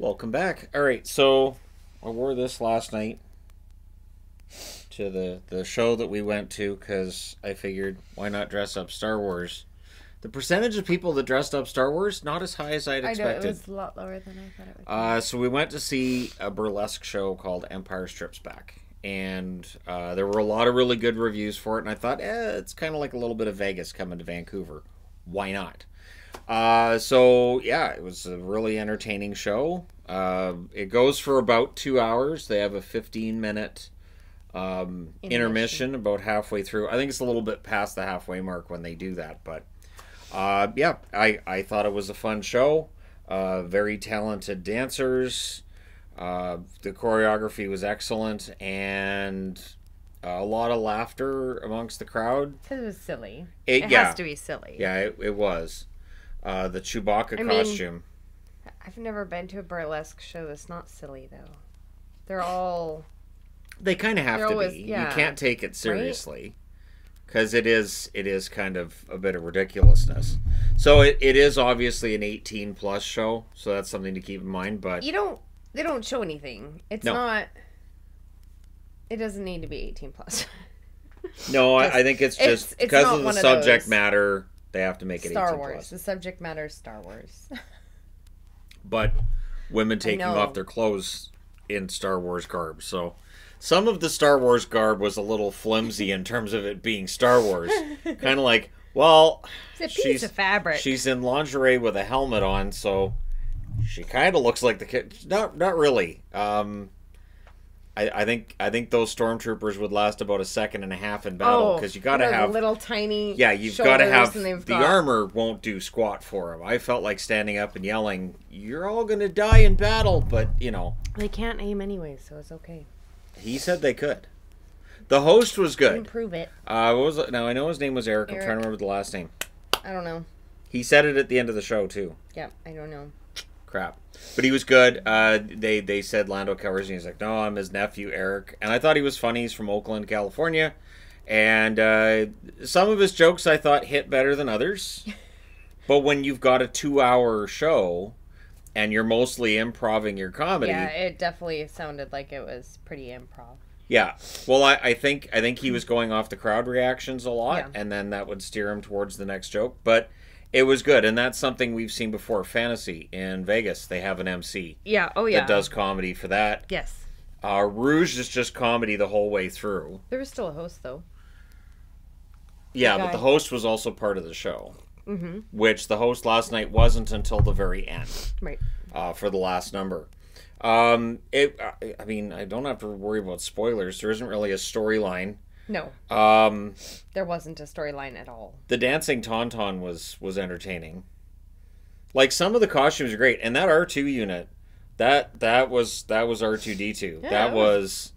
Welcome back. All right, so I wore this last night to the show that we went to because I figured why not dress up Star Wars. The percentage of people that dressed up Star Wars not as high as I'd I know, it expected. was a lot lower than I thought it would be. So we went to see a burlesque show called Empire Strips Back, and there were a lot of really good reviews for it. And I thought, it's kind of like a little bit of Vegas coming to Vancouver. Why not? So yeah, it was a really entertaining show. It goes for about 2 hours. They have a 15-minute intermission about halfway through. I think it's a little bit past the halfway mark when they do that, but yeah, I thought it was a fun show. Very talented dancers. The choreography was excellent, and a lot of laughter amongst the crowd. Because it was silly. It It has to be silly. Yeah, it was. The Chewbacca I mean, costume. I've never been to a burlesque show that's not silly, though. They're all... They kind of have they're to always- be. yeah. You can't take it seriously. Because it is kind of a bit of ridiculousness. So it is obviously an 18-plus show, so that's something to keep in mind. But They don't show anything. It's No. not... It doesn't need to be 18 plus. no, I think it's just it's because not of the one of subject those matter, they have to make it Star 18 Wars. plus. The subject matter is Star Wars. But women taking know. off their clothes in Star Wars garb. So some of the Star Wars garb was a little flimsy in terms of it being Star Wars. Kind of like, well, It's a piece of fabric. she's in lingerie with a helmet on, so she kind of looks like the kid. Not really. I think those stormtroopers would last about a second and a half in battle because you got to have little tiny. yeah, you've got to have and they've the got- armor won't do squat for him. I felt like standing up and yelling, "You're all gonna die in battle," but They can't aim anyway, so it's okay. he said they could. The host was good. Improve it. What was it? Now I know his name was Eric. I'm Eric. trying to remember the last name. I don't know. He said it at the end of the show too. Yeah, I don't know. Crap. But he was good. They said Lando covers, and he's like, no, I'm his nephew, Eric. And I thought he was funny. He's from Oakland, California. And some of his jokes I thought hit better than others. But when you've got a 2-hour show and you're mostly improving your comedy. Yeah, it definitely sounded like it was pretty improv. Yeah. Well, I think he was going off the crowd reactions a lot, Yeah. and then that would steer him towards the next joke. But it was good, and that's something we've seen before. Fantasy in Vegas, they have an MC Yeah. Oh yeah. that does comedy for that. Yes. Rouge is just comedy the whole way through. There was still a host though. Yeah, Okay. but the host was also part of the show, Mm-hmm. which the host last night wasn't until the very end Right. for the last number. I mean, I don't have to worry about spoilers. There isn't really a storyline. No, there wasn't a storyline at all. The dancing tauntaun was entertaining. Like some of the costumes are great, and that R2 unit, that was R2D2. Yeah, that was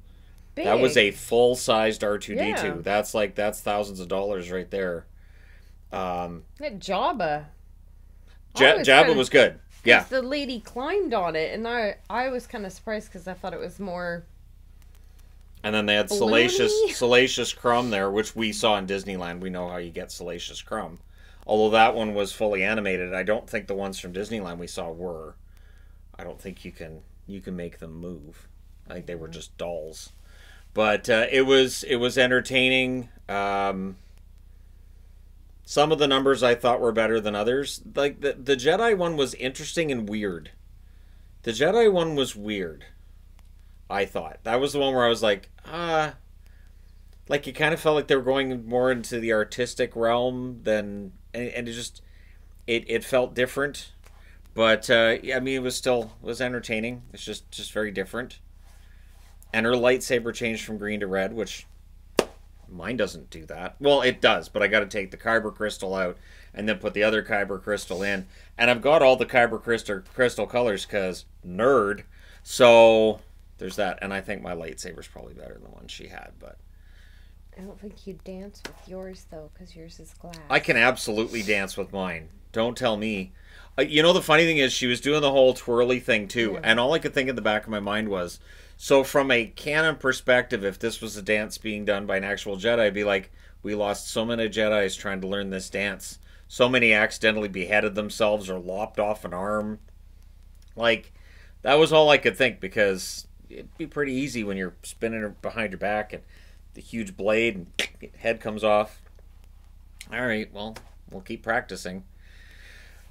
Big. that was a full sized R2D2. Yeah. That's thousands of dollars right there. That Jabba. Jabba was good. Yeah, The lady climbed on it, and I was kind of surprised because I thought it was more. and then they had Balloony? Salacious Crumb there, which we saw in Disneyland. We know how you get Salacious Crumb. Although that one was fully animated, I don't think the ones from Disneyland we saw were. I don't think you can make them move. I think they were just dolls. But it was entertaining. Some of the numbers I thought were better than others. Like the Jedi one was interesting and weird. The Jedi one was weird. I thought that was the one where I was like, like it kind of felt like they were going more into the artistic realm than, and it felt different. But yeah, I mean, it was entertaining. It's just very different. And her lightsaber changed from green to red, which mine doesn't do that. Well, it does, but I got to take the kyber crystal out and then put the other kyber crystal in. And I've got all the kyber crystal colors because nerd. So there's that. And I think my lightsaber's probably better than the one she had, but I don't think you dance with yours though, because yours is glass. I can absolutely dance with mine. Don't tell me. You know, the funny thing is she was doing the whole twirly thing too. Yeah. And all I could think in the back of my mind was, so from a canon perspective, if this was a dance being done by an actual Jedi, I'd be like, we lost so many Jedis trying to learn this dance. So many accidentally beheaded themselves or lopped off an arm. Like, That was all I could think, because it'd be pretty easy when you're spinning her behind your back and the huge blade and head comes off. All right, well, we'll keep practicing.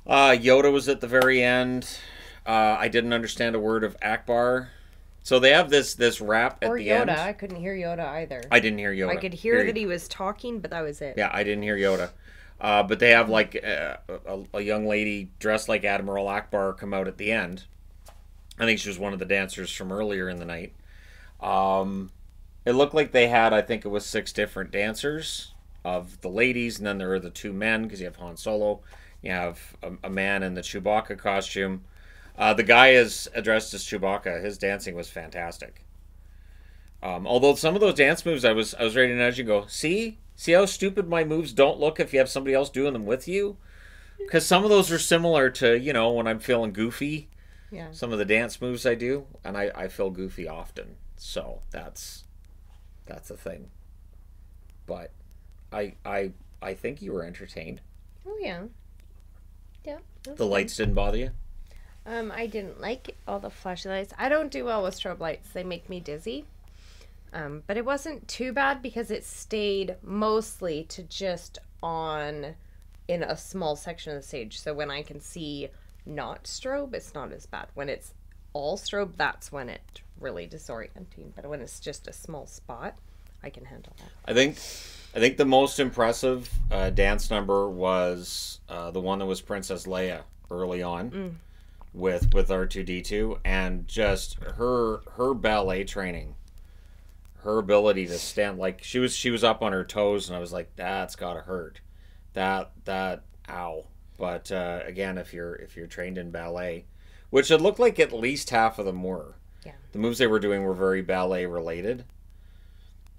Yoda was at the very end. I didn't understand a word of Akbar. So they have this rap at Or the Yoda. end. I couldn't hear Yoda either. I didn't hear Yoda. I could hear that he was talking, but that was it. Yeah, I didn't hear Yoda. But they have like a young lady dressed like Admiral Akbar come out at the end. I think she was one of the dancers from earlier in the night. It looked like they had, I think it was 6 different dancers of the ladies, and then there are the 2 men, because you have Han Solo. You have a man in the Chewbacca costume. The guy is dressed as Chewbacca. His dancing was fantastic. Although some of those dance moves, I was ready to nudge you and go, see how stupid my moves don't look if you have somebody else doing them with you? Because some of those are similar to, when I'm feeling goofy. Yeah. Some of the dance moves I do, and I feel goofy often. So that's a thing. But I think you were entertained. Oh, yeah. Yeah. The lights didn't bother you? I didn't like all the flashy lights. I don't do well with strobe lights. They make me dizzy. But it wasn't too bad because it stayed mostly to just on in a small section of the stage. So when I can see not strobe, it's not as bad. When it's all strobe, that's when it's really disorienting. But when it's just a small spot, I can handle that. I think the most impressive dance number was the one that was Princess Leia early on with R2-D2, and just her ballet training, her ability to stand, like she was up on her toes, and I was like, that's gotta hurt, that ow. But again, if you're trained in ballet, which it looked like at least half of them were, the moves they were doing were very ballet related,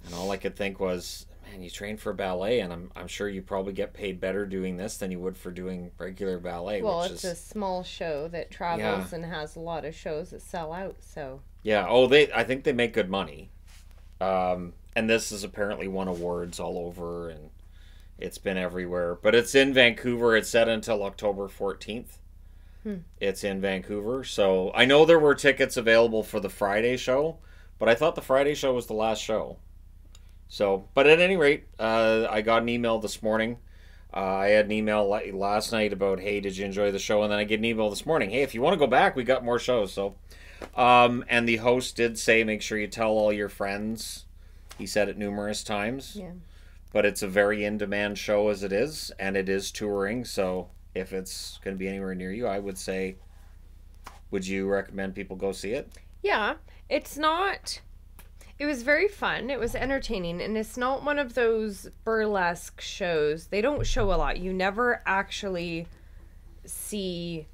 and all I could think was, man, you train for ballet, and I'm sure you probably get paid better doing this than you would for doing regular ballet. Well, it's a small show that travels and has a lot of shows that sell out. So yeah. I think they make good money. And this has apparently won awards all over, and it's been everywhere. But it's in Vancouver. It's set until October 14th. It's in Vancouver. So I know there were tickets available for the Friday show, but I thought the Friday show was the last show. So, but at any rate, I got an email this morning. I had an email last night about, hey, did you enjoy the show? And then I get an email this morning, hey, if you want to go back, we got more shows. So, and the host did say, make sure you tell all your friends. He said it numerous times. yeah. But it's a very in-demand show as it is, and it is touring. So if it's going to be anywhere near you, I would say, would you recommend people go see it? Yeah, it's not. It was very fun. It was entertaining, and it's not one of those burlesque shows. They don't show a lot. You never actually see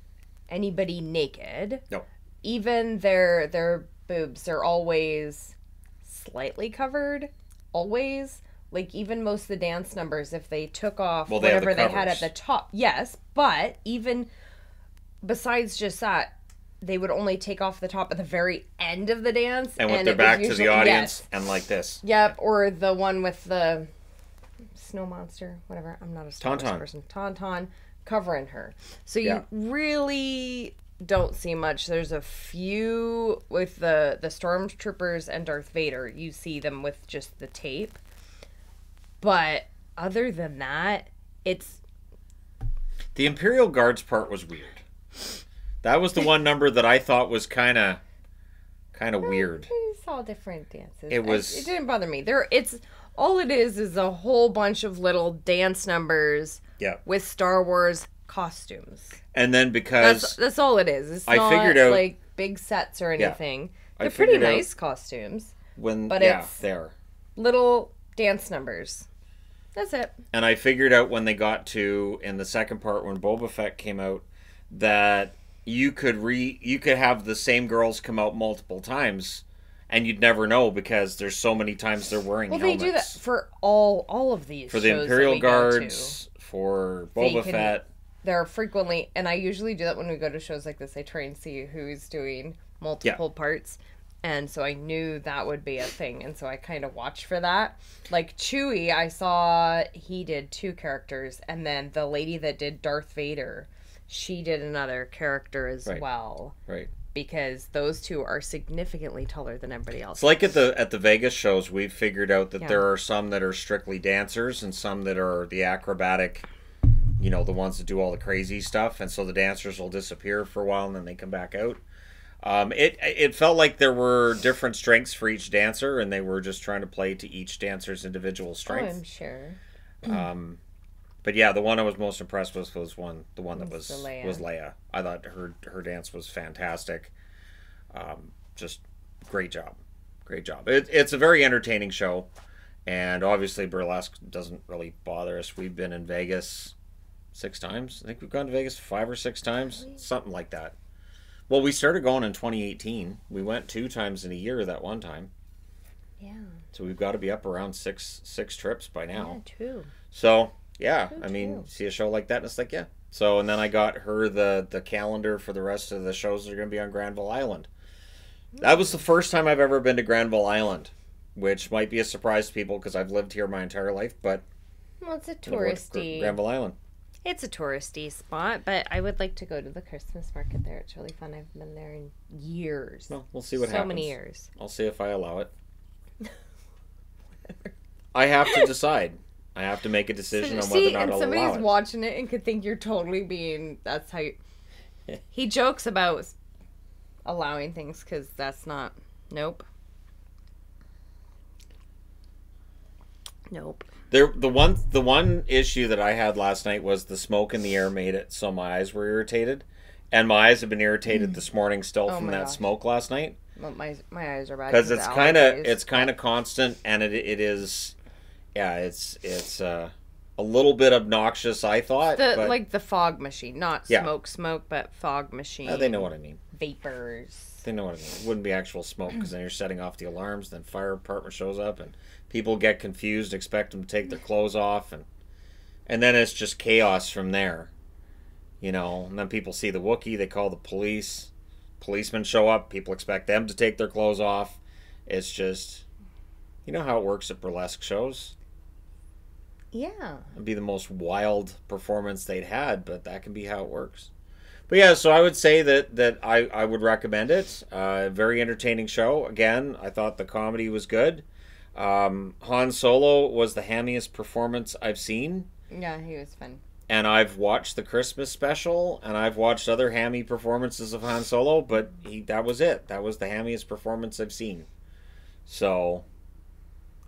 anybody naked. No. Even their boobs are always slightly covered. Always. Like, even most of the dance numbers, if they took off whatever they had at the top. Yes, but even besides just that, they would only take off the top at the very end of the dance. And with their back to the audience, and like this. Yep, or the one with the snow monster, whatever. I'm not a Star Wars person. Tauntaun covering her. So you really don't see much. There's a few with the Stormtroopers and Darth Vader. You see them with just the tape. But other than that, it's... The Imperial Guards part was weird. That was the one number that I thought was kind of weird. It's all different dances. It didn't bother me. All it is a whole bunch of little dance numbers with Star Wars costumes. And then because... That's all it is. It's I figured out, like big sets or anything. Yeah, They're pretty nice costumes. It's little dance numbers. That's it. And I figured out when they got to, in the second part, when Boba Fett came out, that you could have the same girls come out multiple times, and you'd never know because there's so many times they're wearing helmets. Well, they do that for all of these for the Imperial Guards, for Boba Fett. They're frequently, and I usually do that when we go to shows like this. I try and see who's doing multiple parts. And so I knew that would be a thing. And so I kind of watched for that. Like Chewie, I saw he did 2 characters. And then the lady that did Darth Vader, she did another character as well. Right. because those two are significantly taller than everybody else. It's like at the Vegas shows, we've figured out that Yeah. there are some that are strictly dancers and some that are the acrobatic, you know, the ones that do all the crazy stuff, and so the dancers will disappear for a while and then they come back out. It felt like there were different strengths for each dancer, and they were just trying to play to each dancer's individual Oh, strength. I'm sure. But yeah, the one I was most impressed with was the one that Was was the Leia. was Leia. I thought her dance was fantastic. Just great job, great job. It's a very entertaining show, and obviously burlesque doesn't really bother us. We've been in Vegas 6 times. I think we've gone to Vegas 5 or 6 times, something like that. Well, we started going in 2018. We went 2 times in a year that one time, Yeah. so we've got to be up around six trips by now. Yeah, true. So yeah, True, I mean, true. see a show like that, and it's like, yeah. So, and then I got her the calendar for the rest of the shows that are going to be on Granville Island. That was the first time I've ever been to Granville Island, which might be a surprise to people because I've lived here my entire life, but Well, it's a you know what, touristy. Granville Island. It's a touristy spot, but I would like to go to the Christmas market there. It's really fun. I've been there in years. Well, we'll see what so happens. many years. I'll see if I allow it. I have to decide. I have to make a decision on whether or not and I'll somebody's allow it. watching it and could think you're totally being. That's how you. He jokes about allowing things because that's not. Nope. Nope. The one issue that I had last night was the smoke in the air made it so my eyes were irritated, and my eyes have been irritated this morning still Oh from my that gosh. smoke last night Well, my eyes are bad because of it's allergies. kind of constant, and it is, yeah, it's a little bit obnoxious, I thought, the but like the fog machine, not Yeah. smoke, but fog machine. they know what I mean. Vapors. They know what I mean. It wouldn't be actual smoke because then you're setting off the alarms. Then fire department shows up and people get confused, expect them to take their clothes off, and then it's just chaos from there. You know, and then people see the Wookiee, they call the police. Policemen show up, people expect them to take their clothes off. It's just, you know how it works at burlesque shows. Yeah. It'd be the most wild performance they'd had, but that can be how it works. But yeah, so I would say that I would recommend it. Very entertaining show. Again, I thought the comedy was good. Han Solo was the hammiest performance I've seen. Yeah, he was fun. And I've watched the Christmas special, and I've watched other hammy performances of Han Solo, but that was it. That was the hammiest performance I've seen. So,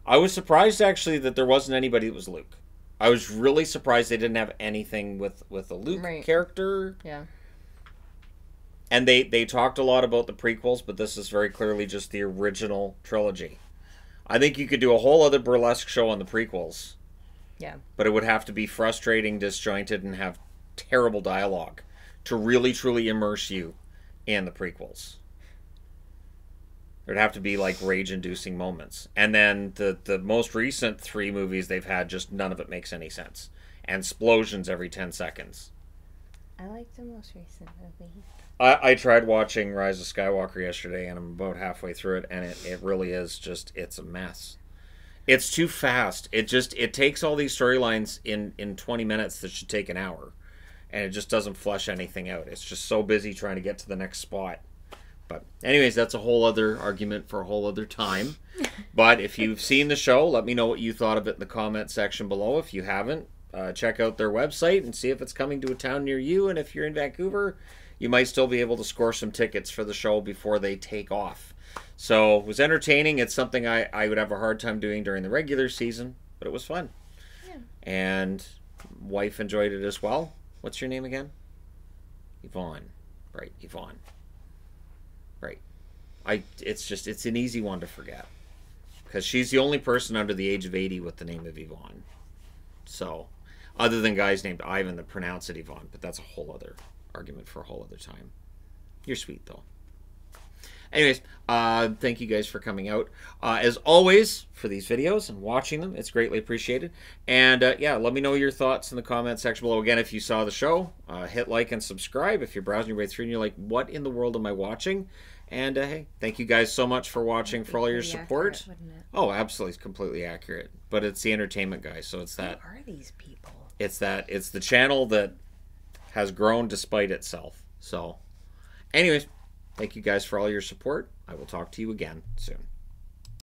I was surprised actually that there wasn't anybody that was Luke. I was really surprised they didn't have anything with a Luke Right. character. Yeah. And they talked a lot about the prequels, but this is very clearly just the original trilogy. I think you could do a whole other burlesque show on the prequels. Yeah. But it would have to be frustrating, disjointed, and have terrible dialogue to really truly immerse you in the prequels. There'd have to be like rage-inducing moments. And then the most recent 3 movies they've had, just none of it makes any sense. And explosions every 10 seconds. I like the most recent movie. I tried watching Rise of Skywalker yesterday, and I'm about halfway through it, and it really is just, it's a mess. It's too fast. It takes all these storylines in 20 minutes that should take an hour, and it just doesn't flesh anything out. It's just so busy trying to get to the next spot. But anyways, that's a whole other argument for a whole other time. But if you've seen the show, let me know what you thought of it in the comment section below. If you haven't, check out their website and see if it's coming to a town near you. And if you're in Vancouver, you might still be able to score some tickets for the show before they take off. So it was entertaining. It's something I would have a hard time doing during the regular season, but it was fun. Yeah. And wife enjoyed it as well. What's your name again? Yvonne. Right, Yvonne. Right. It's an easy one to forget. Because she's the only person under the age of 80 with the name of Yvonne. So, other than guys named Ivan that pronounce it Yvonne, but that's a whole other argument for a whole other time. You're sweet, though. Anyways, thank you guys for coming out. As always, for these videos and watching them, it's greatly appreciated. And yeah, let me know your thoughts in the comment section below. Again, if you saw the show, hit like and subscribe. If you're browsing your way through and you're like, what in the world am I watching? And hey, thank you guys so much for watching, for all your support. Accurate, wouldn't it? Oh, absolutely, it's completely accurate. But it's the entertainment guys, so it's that. Who are these people? It's the channel that has grown despite itself. So, anyways, Thank you guys for all your support. I will talk to you again soon.